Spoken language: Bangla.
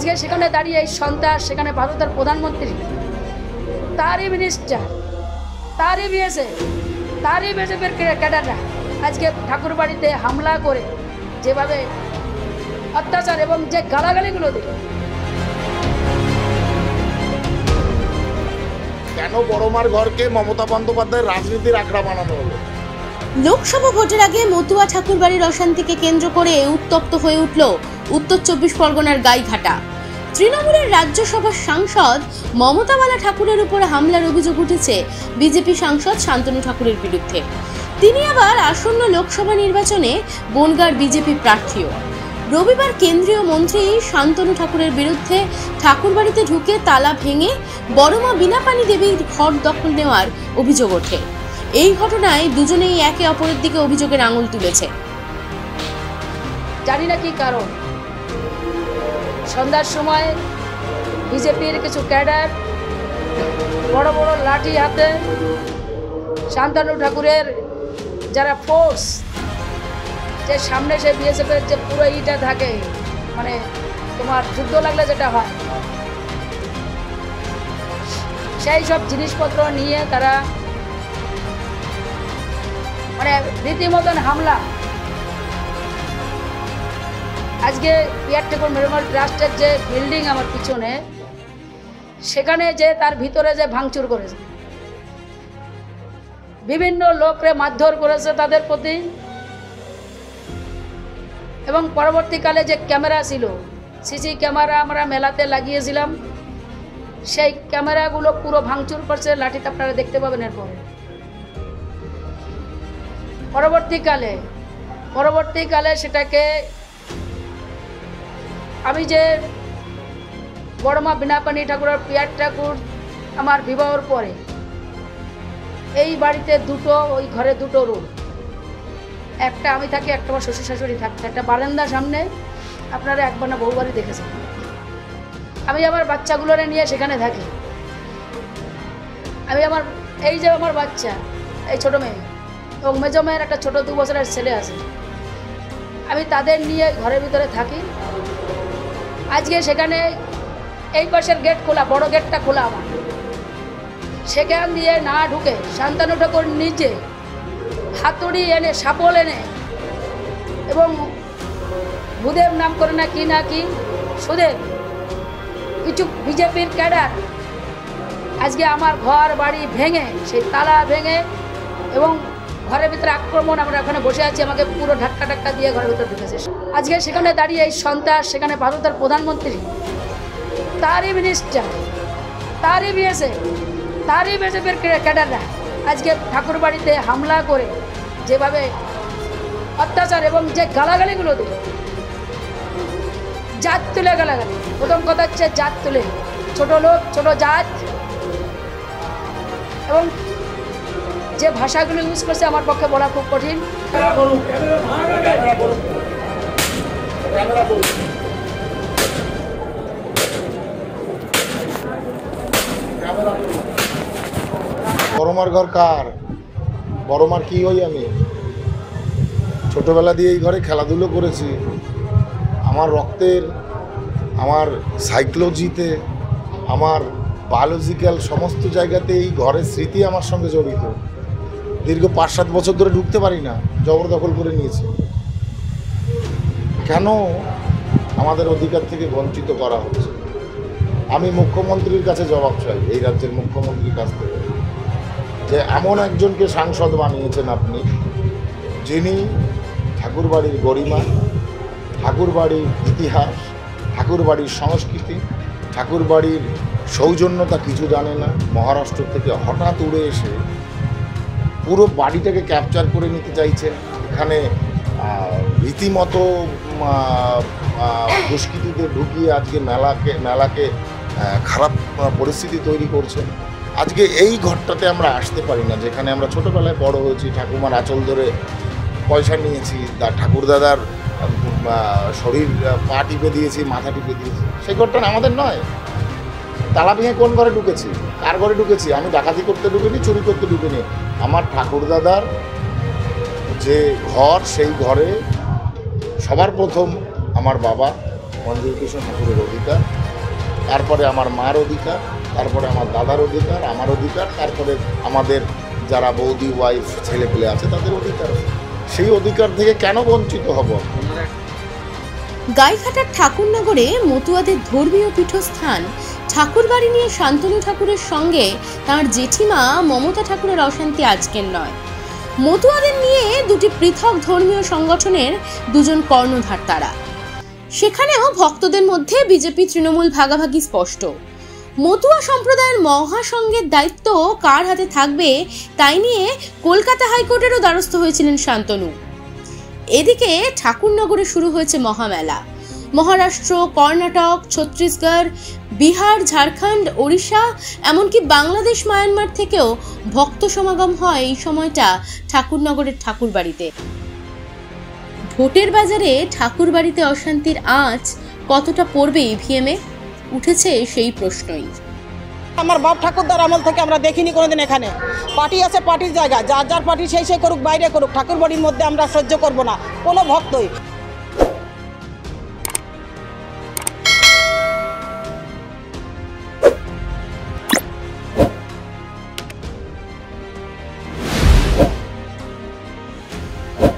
আজকে সেখানে দাঁড়িয়ে এই সন্ত্রাস, সেখানে ভারতের প্রধানমন্ত্রী, তারই মিনিস্টার, তারই বিএসএ, তারই বিজেপির ক্যাডাররা আজকে ঠাকুরবাড়িতে হামলা করে যেভাবে অত্যাচার এবং যে গালাগালিগুলো দিল। কেন বড়মার ঘরকে মমতা বন্দ্যোপাধ্যায়ের রাজনীতির আখড়া বানানো হলো? লোকসভা ভোটের আগে মতুয়া ঠাকুরবাড়ির অশান্তিকে কেন্দ্র করে উত্তপ্ত হয়ে উঠল উত্তর 24 পরগনার গাইঘাটা। তৃণমূলের রাজ্যসভার সাংসদ মমতাবালা ঠাকুরের উপর হামলার অভিযোগ উঠেছে বিজেপি সাংসদ শান্তনু ঠাকুরের বিরুদ্ধে। তিনি আবার আসন্ন লোকসভা নির্বাচনে বনগাঁর বিজেপি প্রার্থীও। রবিবার কেন্দ্রীয় মন্ত্রী শান্তনু ঠাকুরের বিরুদ্ধে ঠাকুরবাড়িতে ঢুকে তালা ভেঙে বড়মা বীণাপাণি দেবীর ঘর দখল নেওয়ার অভিযোগ ওঠে। এই ঘটনায় দুজনেই একে অপরের দিকে অভিযোগের আঙুল তুলেছে। জানি না কি কারণ, সন্ধ্যার সময় বিজেপির কিছু ক্যাডার বড় বড় লাঠি হাতে শান্তনু ঠাকুরের যারা ফোর্স, যে সামনে সে বিএসএফের যে পুরো ইটা থাকে, মানে তোমার যুদ্ধ লাগলে যেটা হয়, সেই সব জিনিসপত্র নিয়ে তারা মানে রীতিমতন হামলা। আজকে পিয়ার ঠাকুর মেমোরিয়াল ট্রাস্টের যে বিল্ডিং আমার পিছনে, সেখানে যে তার ভিতরে যে ভাঙচুর করেছে, বিভিন্ন লোকরে মারধর করেছে তাদের প্রতি, এবং পরবর্তীকালে যে ক্যামেরা ছিল, সিসি ক্যামেরা আমরা মেলাতে লাগিয়েছিলাম, সেই ক্যামেরাগুলো পুরো ভাঙচুর করছে। লাঠিটা আপনারা দেখতে পাবেন। এরপরে পরবর্তীকালে সেটাকে আমি যে বড়মা বীণাপাণি ঠাকুরের পিয়ার ঠাকুর আমার বিবাহর পরে এই বাড়িতে দুটো, ওই ঘরে দুটো রুম, একটা আমি থাকি, একটা আমার শ্বশুর শাশুড়ি থাকতো, একটা বারান্দার সামনে। আপনারা একবার না বহুবারই দেখেছেন। আমি আমার বাচ্চাগুলোরে নিয়ে সেখানে থাকি। আমি এই যে আমার বাচ্চা, এই ছোটো মেয়ে এবং মেজো মেয়ের একটা ছোটো 2 বছরের ছেলে আছে, আমি তাদের নিয়ে ঘরের ভিতরে থাকি। আজকে সেখানে এই পাশের গেট খোলা, বড় গেটটা খোলা আমার, সেখান দিয়ে না ঢুকে শান্তনু ঠাকুর নিজে হাতুড়ি এনে, সাপল এনে, এবং ভূদেব নাম করে না কি সুদেব, কিছু বিজেপির ক্যাডার আজকে আমার ঘর বাড়ি ভেঙে, সেই তালা ভেঙে এবং ঘরের ভিতরে আক্রমণ। আমরা ওখানে বসে আছি, আমাকে পুরো ধাক্কা দিয়ে ঘরের ভিতরে ঢুকেছে। আজকে সেখানে দাঁড়িয়ে এই সন্ত্রাস, সেখানে ভারতের প্রধানমন্ত্রী, তারই মিনিস্টার, তারই বিএসএ, তারই বিজেপির ক্যাডাররা আজকে ঠাকুরবাড়িতে হামলা করে যেভাবে অত্যাচার এবং যে গালাগালিগুলো দিল, জাত তুলে গালাগালি। প্রথম কথা হচ্ছে জাত তুলে, ছোট লোক, ছোট জাত, এবং যে ভাষাগুলো ইউজ করছে আমার পক্ষে বলা খুব কঠিন। বড়মার ঘর কার? বড়মার কি হই আমি? ছোটবেলা দিয়ে এই ঘরে খেলাধুলো করেছি। আমার রক্তের, আমার সাইকোলজিতে, আমার বায়োলজিক্যাল সমস্ত জায়গাতে এই ঘরের স্মৃতি আমার সঙ্গে জড়িত। দীর্ঘ 5-7 বছর ধরে ঢুকতে পারি না, জবরদখল করে নিয়েছে। কেন আমাদের অধিকার থেকে বঞ্চিত করা হচ্ছে? আমি মুখ্যমন্ত্রীর কাছে জবাব চাই, এই রাজ্যের মুখ্যমন্ত্রীর কাছ থেকে, যে এমন একজনকে সাংসদ বানিয়েছেন আপনি, যিনি ঠাকুরবাড়ির গরিমা, ঠাকুরবাড়ির ইতিহাস, ঠাকুরবাড়ির সংস্কৃতি, ঠাকুরবাড়ির সৌজন্যতা কিছু জানে না। মহারাষ্ট্র থেকে হঠাৎ উড়ে এসে পুরো বাড়িটাকে ক্যাপচার করে নিতে চাইছেন। এখানে রীতিমতো দুষ্কৃতীদের ঢুকিয়ে আজকে মেলাকে খারাপ পরিস্থিতি তৈরি করছেন। আজকে এই ঘরটাতে আমরা আসতে পারি না, যেখানে আমরা ছোটোবেলায় বড় হয়েছি, ঠাকুমার আঁচল ধরে পয়সা নিয়েছি, ঠাকুরদাদার শরীর পা টিপে দিয়েছি, মাথা টিপে দিয়েছি। সেই ঘরটা আমাদের নয়। তালা ভেঙে কোন ঘরে ঢুকেছি, কার ঘরে ঢুকেছি? আমি ডাকাতি করতে ঢুকিনি, চুরি করতে ঢুকিনি। আমার ঠাকুরদাদার যে ঘর, সেই ঘরে সবার প্রথম আমার বাবা মঞ্জুর কৃষ্ণ ঠাকুরের অধিকার। তারপরে আমার মার অধিকার, তারপরে আমার দাদার অধিকার, আমার অধিকার, তারপরে আমাদের যারা বৌদি ওয়াইফ ছেলে পেলে আছে তাদের অধিকার। সেই অধিকার থেকে কেন বঞ্চিত হব? গাইঘাটার ঠাকুরনগরে মতুয়াদের ধর্মীয় পীঠস্থান ঠাকুরবাড়ি নিয়ে শান্তনু ঠাকুরের সঙ্গে তাঁর জেঠিমা মমতা ঠাকুরের অশান্তি আজকের নয়। মতুয়াদের নিয়ে দুটি পৃথক ধর্মীয় সংগঠনের দুজন কর্ণধার তারা। সেখানেও ভক্তদের মধ্যে বিজেপি তৃণমূল ভাগাভাগি স্পষ্ট। মতুয়া সম্প্রদায়ের মহাসংঘের দায়িত্ব কার হাতে থাকবে তাই নিয়ে কলকাতা হাইকোর্টেরও দ্বারস্থ হয়েছিলেন শান্তনু। এদিকে ঠাকুরনগরে শুরু হয়েছে মহামেলা। মহারাষ্ট্র, কর্ণাটক, ছত্তিশগড়, বিহার, ঝাড়খণ্ড, ওড়িশা, এমনকি বাংলাদেশ, মায়ানমার থেকেও ভক্ত সমাগম হয় এই সময়টা ঠাকুরনগরের ঠাকুরবাড়িতে। ভোটের বাজারে ঠাকুরবাড়িতে অশান্তির আঁচ কতটা পড়বে ইভিএমে উঠেছে সেই প্রশ্নই। আমার বাপ ঠাকুরদার আমল থেকে আমরা দেখিনি কোনোদিন। এখানে পার্টি আছে, পার্টির জায়গা, যার যার পার্টি সেই করুক, বাইরে করুক, ঠাকুরবাড়ির মধ্যে আমরা সহ্য করব না কোনো ভক্তই।